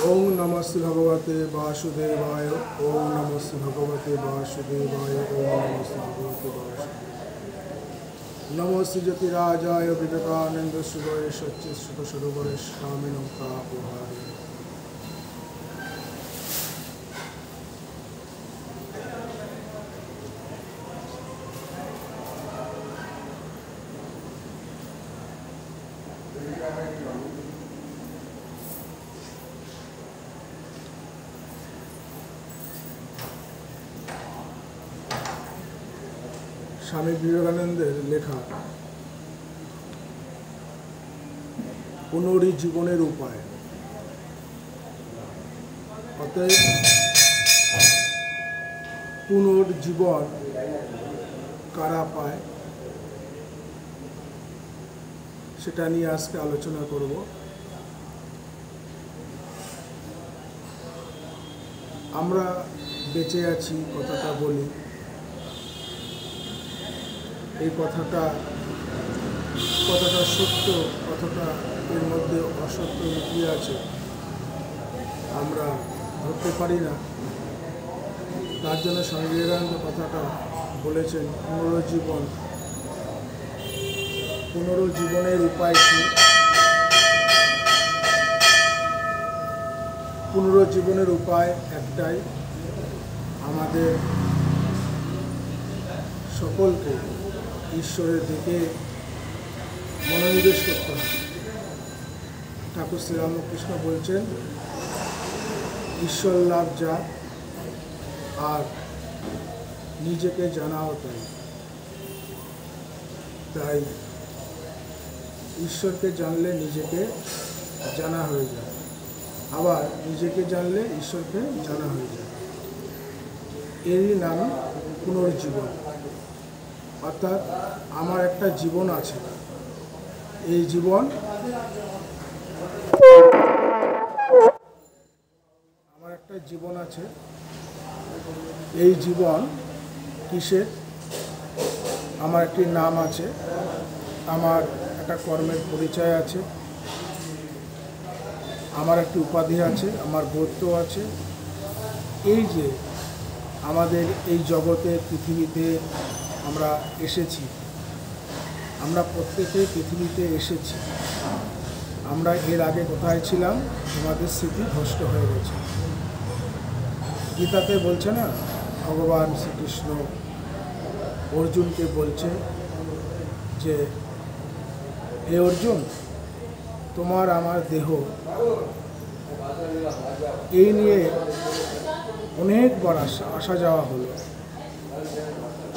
ओम नमः श्री भगवते वासुदेवाय। ओम नमः श्री भगवते वासुदेवाय। ओम नमः श्री भगवते वासुदेवाय। नमो श्री ज्योतिराजाय विवेकानंद सुगय सच्चित सरोवर स्वामिनं प्रापुहारे। स्वामी विवेकानंदेर लेखा पुनरुज्जीवनेर उपाय। अतएव पुनर्जीवन कारा पाय सेटा निये आजके आलोचना करब। आमरा बेঁচে আছি কথাটা বলি, এই কথাটা সত্য, কথাটা এর মধ্যে অসত্য লুকিয়ে আছে আমরা ধরতে পারি না। তার জন্য স্বামী বিবেকানন্দ কথাটা বলেছেন পুনরুজ্জীবনের উপায় কি? পুনরুজ্জীবনের উপায় একটাই, আমাদের সকলকে ঈশ্বরের দিকে মনোনিবেশ করতে হবে। ঠাকুর শ্রীরামকৃষ্ণ বলছেন, ঈশ্বর লাভ যা আর নিজেকে জানাও তাই। তাই ঈশ্বরকে জানলে নিজেকে জানা হয়ে যায়, আবার নিজেকে জানলে ঈশ্বরকে জানা হয়ে যায়। এরই নাম পুনর্জীবন। অর্থাৎ আমার একটা জীবন আছে, এই জীবন আছে, এই জীবন কিসের? আমার একটি নাম আছে, আমার একটা কর্মের পরিচয় আছে, আমার একটি উপাধি আছে, আমার গোত্র আছে। এই যে আমাদের এই জগতে পৃথিবীতে আমরা এসেছি, আমরা প্রত্যেকে পৃথিবীতে এসেছি। আমরা এর আগে কোথায় ছিলাম আমাদের স্মৃতি ভ্রষ্ট হয়ে গেছে। গীতাতে বলছে না, ভগবান শ্রীকৃষ্ণ অর্জুনকে বলছে যে হে অর্জুন, তোমার আমার দেহ এই নিয়ে অনেকবার আসা যাওয়া হলো,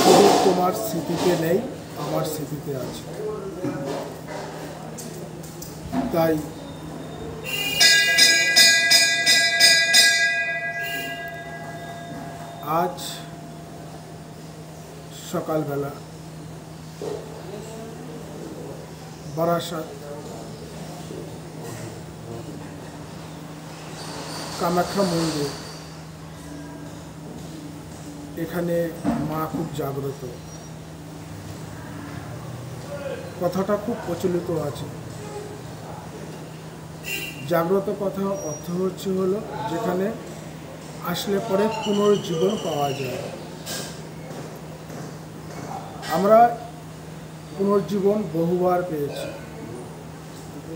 শুধু তোমার স্মৃতিতে নেই, আমার স্মৃতিতে আছে। তাই আজ সকালবেলা বারাসাত কামাখ্যা মন্দির, এখানে মা খুব জাগ্রত। কথাটা খুব প্রচলিত আছে। জাগ্রত কথা অর্থ হলো যেখানে আসলে পরে পুনর্জীবন পাওয়া যায়। আমরা পুনর্জীবন বহুবার পেয়েছি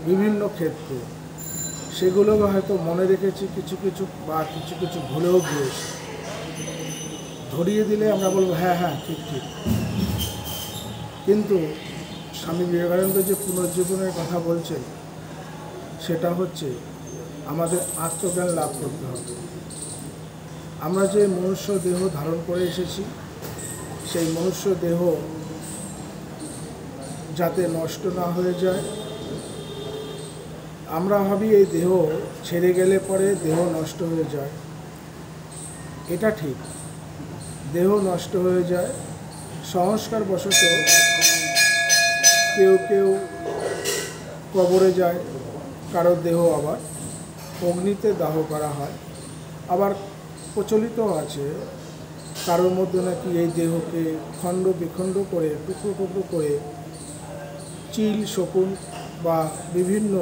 বিভিন্ন ক্ষেত্রে, সেগুলো হয়তো মনে রেখেছি কিছু কিছু, বা কিছু কিছু ভুলেও গিয়েছি। ধরিয়ে দিলে আমরা বলবো হ্যাঁ হ্যাঁ ঠিক ঠিক। কিন্তু স্বামী বিবেকানন্দ যে পুনর্জীবনের কথা বলছেন, সেটা হচ্ছে আমাদের আত্মজ্ঞান লাভ করতে হবে। আমরা যে মনুষ্য দেহ ধারণ করে এসেছি, সেই মনুষ্য দেহ যাতে নষ্ট না হয়ে যায়। আমরা ভাবি এই দেহ ছেড়ে গেলে পরে দেহ নষ্ট হয়ে যায়, এটা ঠিক। দেহ নষ্ট হয়ে যায় সংস্কার বশত, কেউ কেউ কবরে যায়, কারো দেহ আবার অগ্নিতে দাহ করা হয়। আবার প্রচলিত আছে কারোর মধ্যে নাকি এই দেহকে খণ্ড বিখণ্ড করে টুকরো টুকরো করে চিল শকুন বা বিভিন্ন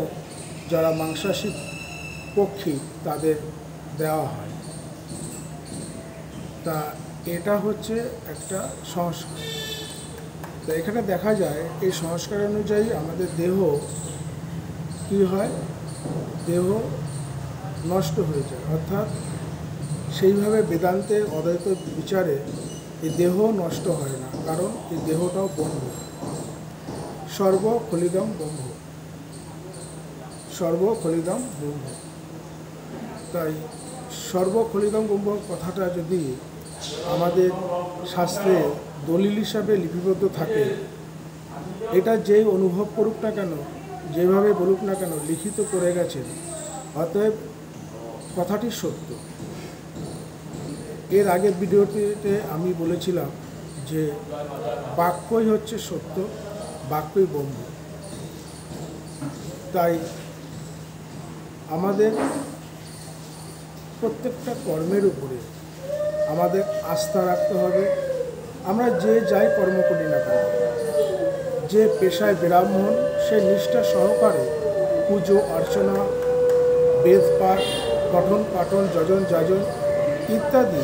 যারা মাংসাশী পক্ষী তাদের দেওয়া হয়। তা এটা হচ্ছে একটা সংস্কার। তা এখানে দেখা যায় এই সংস্কার অনুযায়ী আমাদের দেহ কী হয়, দেহ নষ্ট হয়ে যায়। অর্থাৎ সেইভাবে বেদান্তের অদ্বৈত বিচারে এই দেহ নষ্ট হয় না, কারণ এই দেহটাও ব্রহ্ম। সর্ব খলিদম ব্রহ্ম, সর্ব খলিদম ব্রহ্ম। তাই সর্ব খলিদম ব্রহ্ম কথাটা যদি আমাদের শাস্ত্রে দলিল হিসাবে লিপিবদ্ধ থাকে, এটা যেই অনুভব করুক না কেন, যেভাবে বলুক না কেন, লিখিত করে গেছেন, অতএব কথাটি সত্য। এর আগের ভিডিওটিতে আমি বলেছিলাম যে বাক্যই হচ্ছে সত্য, বাক্যই ব্রহ্ম। তাই আমাদের প্রত্যেকটা কর্মের উপরে আমাদের আস্থা রাখতে হবে। আমরা যে যাই কর্ম করি না কেন, যে পেশায় ব্রাহ্মণ, সে নিষ্ঠা সহকারে পুজো অর্চনা, বেদ পাঠ, পঠন পাঠন, যজন যাজন ইত্যাদি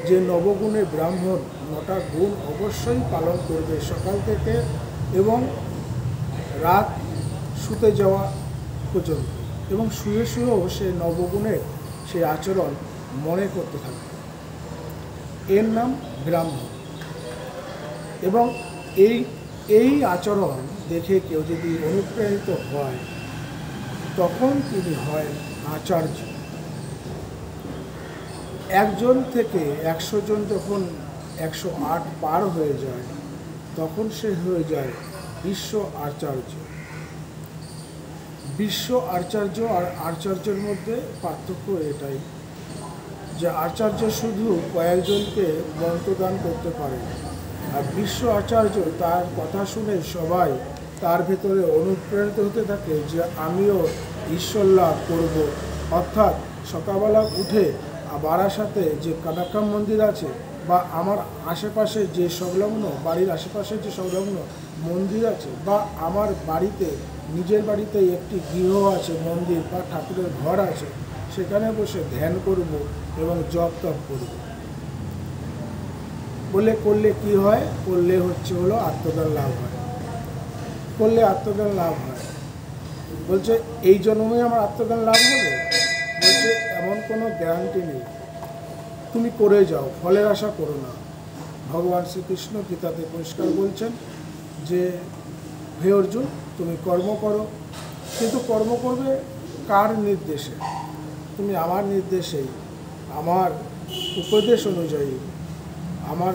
যে নবগুণে ব্রাহ্মণ 9টা গুণ অবশ্যই পালন করবে সকাল থেকে এবং রাত শুতে যাওয়া পর্যন্ত, এবং শুয়ে শুয়েও সে নবগুণের সেই আচরণ মনে করতে থাকবে। এর নাম ব্রাহ্মণ। এবং এই আচরণ দেখে কেউ যদি অনুপ্রাণিত হয়, তখন তিনি হয় আচার্য। একজন থেকে 100 জন যখন 108 পার হয়ে যায়, তখন সে হয়ে যায় বিশ্ব আচার্য। বিশ্ব আচার্য আর আচার্যের মধ্যে পার্থক্য এটাই যে আচার্য শুধু কয়েকজনকে মন্ত্রদান করতে পারে, আর বিশ্ব আচার্য তার কথা শুনে সবাই তার ভেতরে অনুপ্রাণিত হতে থাকে যে আমিও ঈশ্বর লাভ করব। অর্থাৎ সকালবেলা উঠে বারাসাতে যে কামাখ্যা মন্দির আছে, বা আমার আশেপাশে যে সংলগ্ন বাড়ির আশেপাশে যে সংলগ্ন মন্দির আছে, বা আমার বাড়িতে নিজের বাড়িতে একটি গৃহ আছে, মন্দির বা ঠাকুরের ঘর আছে, সেখানে বসে ধ্যান করব এবং জপ তপ করব বলে করলে কি হয়, করলে হলো আত্মজ্ঞান লাভ হয়। করলে আত্মজ্ঞান লাভ হয়। বলছে এই জন্মে আমার আত্মজ্ঞান লাভ হবে, বলছে এমন কোনো গ্যারান্টি নেই, তুমি করে যাও, ফলের আশা করো না। ভগবান শ্রীকৃষ্ণ গীতাতে পরিষ্কার বলছেন যে হে অর্জুন, তুমি কর্ম করো, কিন্তু কর্ম করবে কার নির্দেশে? তুমি আমার নির্দেশেই, আমার উপদেশ অনুযায়ী, আমার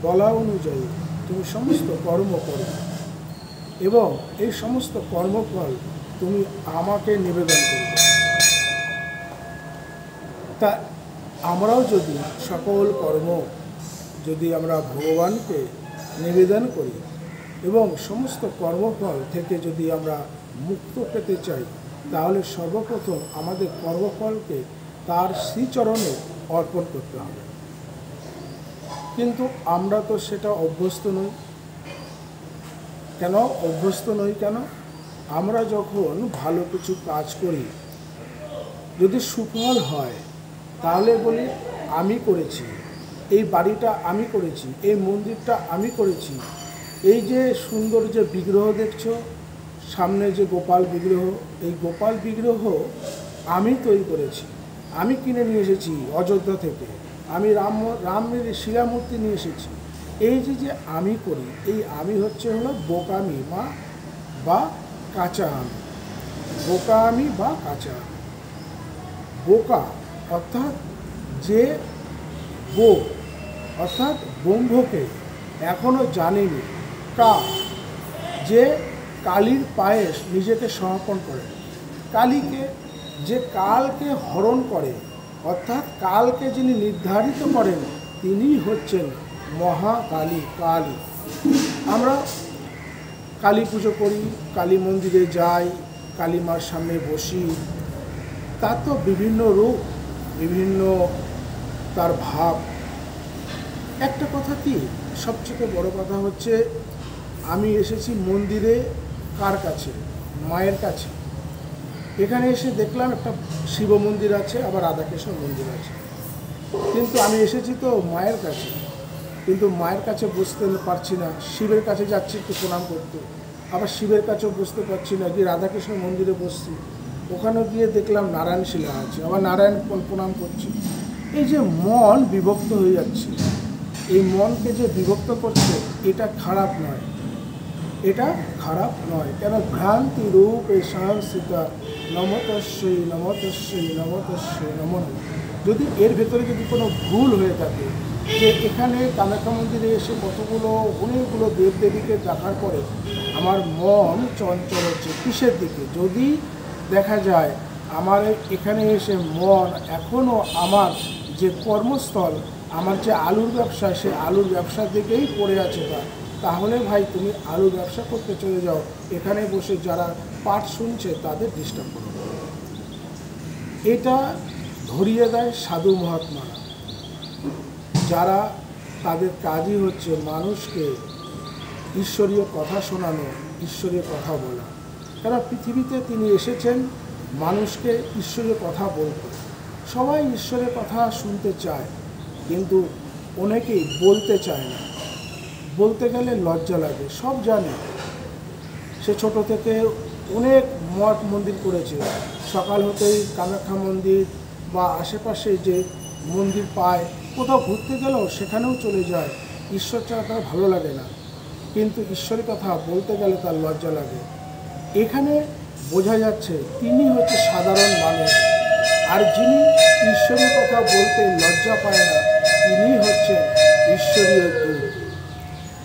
বলা অনুযায়ী তুমি সমস্ত কর্ম করো, এবং এই সমস্ত কর্মফল তুমি আমাকে নিবেদন করবে। তা আমরাও যদি সকল কর্ম যদি আমরা ভগবানকে নিবেদন করি এবং সমস্ত কর্মফল থেকে যদি আমরা মুক্ত পেতে চাই, তাহলে সর্বপ্রথম আমাদের কর্মফলকে তার শ্রীচরণে অর্পণ করতে হবে। কিন্তু আমরা তো সেটা অভ্যস্ত নই। কেন অভ্যস্ত নই? কেন আমরা যখন ভালো কিছু কাজ করি, যদি সুফল হয়, তাহলে বলি আমি করেছি, এই বাড়িটা আমি করেছি, এই মন্দিরটা আমি করেছি, এই যে সুন্দর যে বিগ্রহ দেখছো সামনে, যে গোপাল বিগ্রহ, এই গোপাল বিগ্রহ আমি তৈরি করেছি, আমি কিনে নিয়ে এসেছি অযোধ্যা থেকে, আমি রামের শিলামূর্তি নিয়ে এসেছি। এই যে আমি করি, এই আমি হলো বোকামি বা কাঁচা আমি। বোকা আমি বা কাঁচা আমি। বোকা অর্থাৎ যে অর্থাৎ ব্রহ্মকে এখনও জানেনি, যে কালীর পায়ে নিজেকে সমর্পণ করে, কালীকে, যে কালকে হরণ করে, অর্থাৎ কালকে যিনি নির্ধারিত করেন, তিনি হচ্ছেন মহাকালী, কালী। আমরা কালী পুজো করি, কালী মন্দিরে যাই, কালী মার সামনে বসি, তার তো বিভিন্ন রূপ, বিভিন্ন তার ভাব। একটা কথা কি, সবচেয়ে বড় কথা হচ্ছে, আমি এসেছি মন্দিরে কার কাছে? মায়ের কাছে। এখানে এসে দেখলাম একটা শিব মন্দির আছে, আবার রাধাকৃষ্ণ মন্দির আছে। কিন্তু আমি এসেছি তো মায়ের কাছে, কিন্তু মায়ের কাছে বসতে পারছি না। শিবের কাছে যাচ্ছি একটু প্রণাম করতে, আবার শিবের কাছেও বসতে পারছি না, গিয়ে রাধাকৃষ্ণ মন্দিরে বসছি। ওখানে গিয়ে দেখলাম নারায়ণ শিলা আছে, আবার নারায়ণ প্রণাম করছি। এই যে মন বিভক্ত হয়ে যাচ্ছে, এই মনকে যে বিভক্ত করছে, এটা খারাপ নয়, এটা খারাপ নয়। কেন ভ্রান্তি রূপে সংস্থিতা নমতস্যই নমতস্যই নমতস্যই নমঃ। যদি এর ভেতরে যদি কোনো ভুল হয়ে থাকে, যে এখানে কামাখ্যা মন্দিরে এসে অনেকগুলো দেবদেবীকে দেখার পরে আমার মন চঞ্চল হচ্ছে কিসের দিকে, যদি দেখা যায় আমার এখানে এসে মন এখনও আমার যে কর্মস্থল, আমার যে আলুর ব্যবসা, সেই আলুর ব্যবসার দিকেই পড়ে আছে, তাহলে ভাই তুমি আলুর ব্যবসা করতে চলে যাও, এখানে বসে যারা পাঠ শুনছে তাদের ডিস্টার্ব করো। এটা ধরিয়ে দেয় সাধু মহাত্মারা, যারা তাদের কাজই হচ্ছে মানুষকে ঈশ্বরীয় কথা শোনানো, ঈশ্বরীয় কথা বলা। কারণ পৃথিবীতে তিনি এসেছেন মানুষকে ঈশ্বরীয় কথা বলতে। সবাই ঈশ্বরের কথা শুনতে চায়, কিন্তু অনেকেই বলতে চায় না। বলতে গেলে লজ্জা লাগে। সব জানে, সে ছোট থেকে অনেক মঠ মন্দির করেছে। সকাল হতেই কামাখ্যা মন্দির বা আশেপাশে যে মন্দির পায়, কোথাও ঘুরতে গেলেও সেখানেও চলে যায়। ঈশ্বর ছাড়া তার ভালো লাগে না, কিন্তু ঈশ্বরের কথা বলতে গেলে তার লজ্জা লাগে। এখানে বোঝা যাচ্ছে তিনি হচ্ছে সাধারণ মানুষ, আর যিনি ঈশ্বরের কথা বলতে লজ্জা পায় না, তিনি হচ্ছেন ঈশ্বরীয় দূত।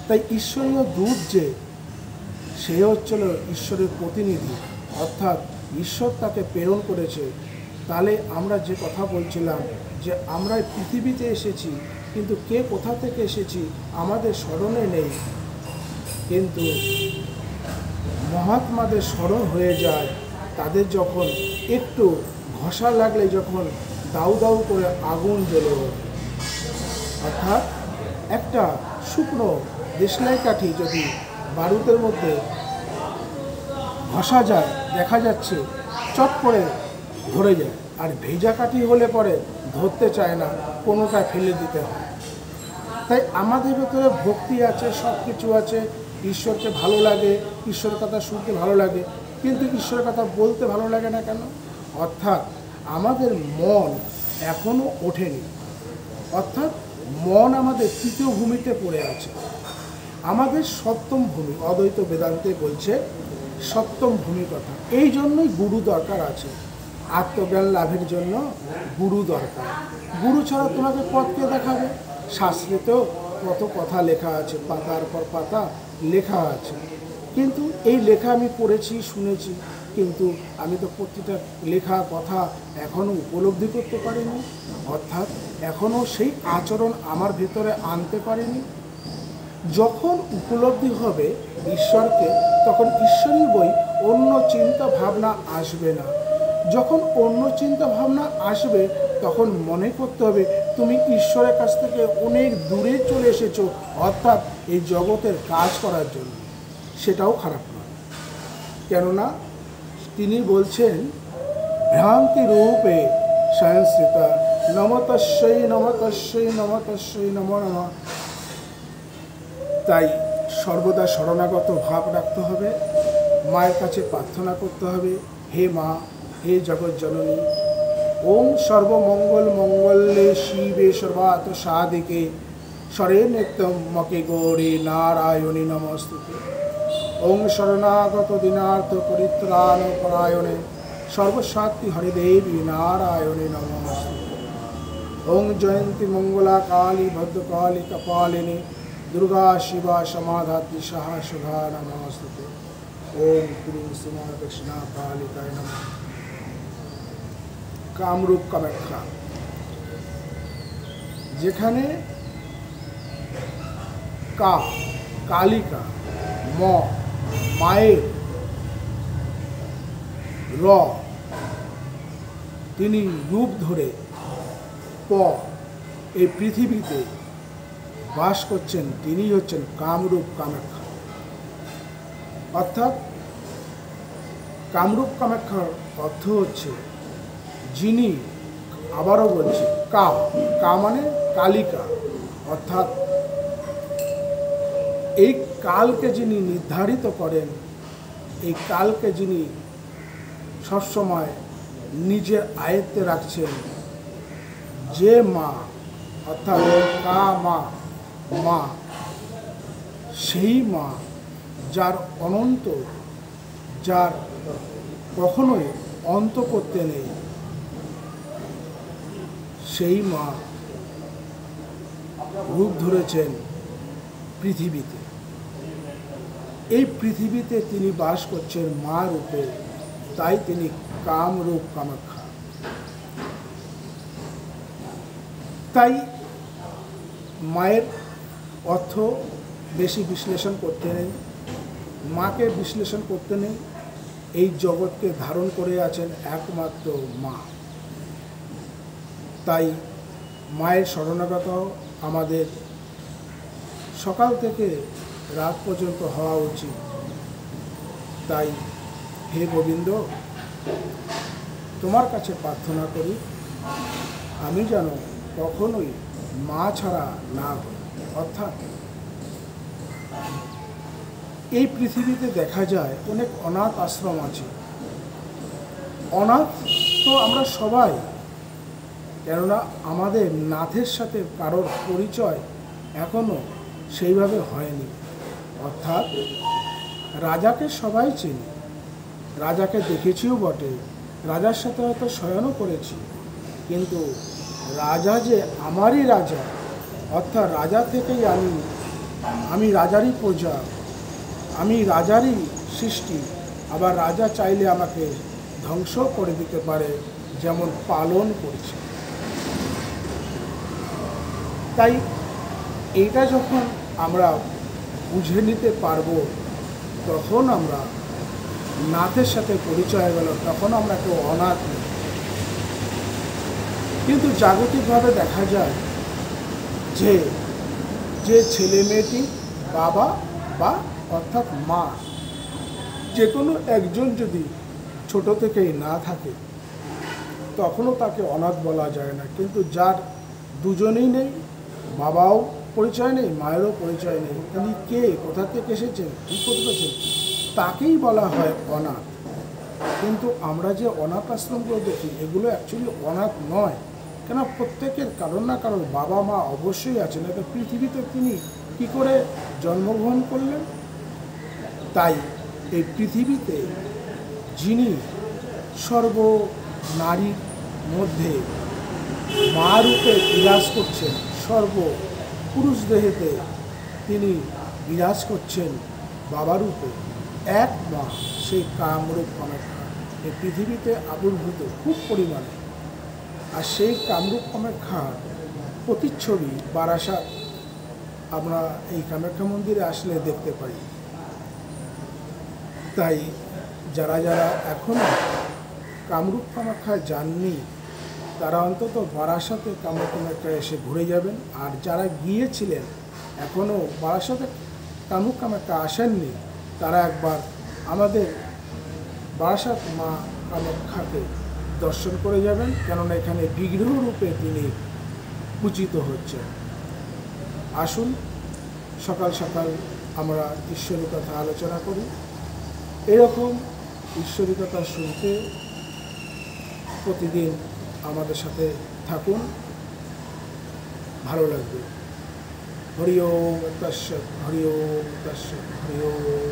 তাই ঈশ্বরীয় দূত যে, সে হচ্ছিল ঈশ্বরের প্রতিনিধি, অর্থাৎ ঈশ্বর তাকে প্রেরণ করেছে। তাহলে আমরা যে কথা বলছিলাম যে আমরা পৃথিবীতে এসেছি, কিন্তু কে কোথা থেকে এসেছি আমাদের স্মরণে নেই, কিন্তু মহাত্মাদের স্মরণ হয়ে যায়। তাদের যখন একটু ঘষা লাগলে যখন দাউ দাউ করে আগুন জ্বলে ওঠে, অর্থাৎ একটা শুকনো দেশলাই কাঠি যদি বারুদের মধ্যে ঘষা যায়, দেখা যাচ্ছে চট করে ধরে যায়। আর ভেজা কাঠি হলে পরে ধরতে চায় না, কোনোটা ফেলে দিতে হয়। তাই আমাদের ভেতরে ভক্তি আছে, সব কিছু আছে, ঈশ্বরকে ভালো লাগে, ঈশ্বরের কথা শুনতে ভালো লাগে, কিন্তু ঈশ্বরের কথা বলতে ভালো লাগে না কেন? অর্থাৎ আমাদের মন এখনও ওঠেনি, অর্থাৎ মন আমাদের তৃতীয় ভূমিতে পড়ে আছে। আমাদের সপ্তম ভূমি, অদ্বৈত বেদান্তে বলছে সপ্তম ভূমি কথা। এই জন্যই গুরু দরকার আছে। আত্মজ্ঞান লাভের জন্য গুরু দরকার। গুরু ছাড়া তোমাকে পথকে দেখাবে। শাস্ত্রেতেও কত কথা লেখা আছে, পাতার পর পাতা লেখা আছে, কিন্তু এই লেখা আমি পড়েছি, শুনেছি, কিন্তু আমি তো প্রতিটা লেখা কথা এখনও উপলব্ধি করতে পারিনি, অর্থাৎ এখনও সেই আচরণ আমার ভেতরে আনতে পারিনি। যখন উপলব্ধি হবে ঈশ্বরকে, তখন ঈশ্বরই বই, অন্য চিন্তা ভাবনা আসবে না। যখন অন্য চিন্তা ভাবনা আসবে, তখন মনে করতে হবে তুমি ঈশ্বরের কাছ থেকে অনেক দূরে চলে এসেছো, অর্থাৎ এই জগতের কাজ করার জন্য। সেটাও খারাপ নয়, কেননা তিনি বলছেন ভ্রান্তি রূপে সংস্থিতা নমতস্যই নমতস্যই নমতস্যই নমো নমঃ। তাই সর্বদা শরণাগত ভাব রাখতে হবে, মায়ের কাছে প্রার্থনা করতে হবে, হে মা, হে জগৎ জননী, ওম সর্বমঙ্গল মঙ্গলে শিবে সর্বার্থ সাধিকে শরণ্যেত্তম মকে গৌরী নারায়ণী নমস্তুতে। ওম শরণাগত দীনার্থ পরিত্রাণ পরায়ণে সর্বশক্তি হরিদেবী নারায়ণী নমস্তুতে। ওম জয়ন্তী মঙ্গলা কালী ভদ্রকালী কপালিনী দুর্গা শিবা সমাধাত্রী সাহা সুধা নমস্তুতে। ওম ক্লীং সীমা দক্ষিণা কালিকায় নমঃ। কামরূপ কামাখ্যা, যেখানে কা কালিকা, ম মায়ের, র তিনি রূপ ধরে, প এই পৃথিবীতে বাস করছেন, তিনি হচ্ছেন কামরূপ কামাখ্যা। অর্থাৎ কামরূপ কামাখ্যার অর্থ হচ্ছে যিনি, আবারও বলছি, কা মানে কালিকা, অর্থাৎ এই কালকে যিনি নির্ধারিত করেন, এই কালকে যিনি সবসময় নিজের আয়ত্তে রাখছেন, যে মা, অর্থাৎ মা, সেই মা যার অনন্ত, যার কখনোই অন্ত করতে নেই, সেই মা রূপ ধরেছেন পৃথিবীতে। এই পৃথিবীতে তিনি বাস করছেন মা রূপে, তাই তিনি কামরূপ কামাখ্যা। তাই মায়ের অর্থ বেশি বিশ্লেষণ করতে নেই, মাকে বিশ্লেষণ করতে নেই। এই জগৎকে ধারণ করে আছেন একমাত্র মা। তাই মায়ের শরণাগত আমাদের সকাল থেকে রাত পর্যন্ত হওয়া উচিত। তাই হে গোবিন্দ, তোমার কাছে প্রার্থনা করি আমি যেন কখনোই মা ছাড়া না হই। অর্থাৎ এই পৃথিবীতে দেখা যায় অনেক অনাথ আশ্রম আছে। অনাথ তো আমরা সবাই, কেননা আমাদের নাথের সাথে কারোর পরিচয় এখনো সেইভাবে হয়নি। অর্থাৎ রাজাকে সবাই চিনি, রাজাকে দেখেছিও বটে, রাজার সাথে হয়তো শয়নও করেছি, কিন্তু রাজা যে আমারই রাজা, অর্থাৎ রাজা থেকেই আমি রাজারই প্রজা, আমি রাজারই সৃষ্টি, আবার রাজা চাইলে আমাকে ধ্বংস করে দিতে পারে, যেমন পালন করছে। তাই এইটা যখন আমরা বুঝে নিতে পারবো, তখন আমরা নাথের সাথে পরিচয় গেল, তখন আমরা কেউ অনাথ নেই। কিন্তু জাগতিকভাবে দেখা যায় যে ছেলে মেয়েটি বাবা বা অর্থাৎ মা, যে কোনো একজন যদি ছোট থেকেই না থাকে, তখনও তাকে অনাথ বলা যায় না। কিন্তু যার দুজনেই নেই, বাবাও পরিচয় নেই, মায়েরও পরিচয় নেই, তিনি কে, কোথা থেকে এসেছেন, কী করতেছেন, তাকেই বলা হয় অনাথ। কিন্তু আমরা যে অনাথ আশ্রমগুলো দেখি, এগুলো অ্যাকচুয়ালি অনাথ নয়, কেন প্রত্যেকের কারোর না কারোর বাবা মা অবশ্যই আছেন। এটা পৃথিবীতে তিনি কী করে জন্মগ্রহণ করলেন? তাই এই পৃথিবীতে যিনি সর্ব নারীর মধ্যে মা রূপে বিরাজ করছেন, সর্ব পুরুষ দেহেতে তিনি বিরাজ করছেন বাবা রূপে, এক মা, সেই কামরূপ কামাখ্যা এই পৃথিবীতে আবির্ভূত খুব পরিমাণে। আর সেই কামরূপ কামাখ্যার প্রতিচ্ছবি বারাসাত আমরা এই কামাখ্যা মন্দিরে আসলে দেখতে পাই। তাই যারা যারা এখনও কামরূপ কামাখ্যা যাননি, তারা অন্তত বারাসাতে কামরূপ কামাখ্যা এসে ঘুরে যাবেন। আর যারা গিয়েছিলেন, এখনও বারাসাতে কামরূপ কামাখ্যা আসেননি, তারা একবার আমাদের বারাসাত মা কামাখ্যাকে দর্শন করে যাবেন, কেননা এখানে বিগ্রহ রূপে তিনি পূজিত হচ্ছেন। আসুন সকাল সকাল আমরা ঈশ্বরী কথা আলোচনা করি। এরকম ঈশ্বরী কথা শুনতে প্রতিদিন আমাদের সাথে থাকুন, ভালো লাগবে। হরি ওম তৎসৎ, হরি ওম তৎসৎ, হরি ওম।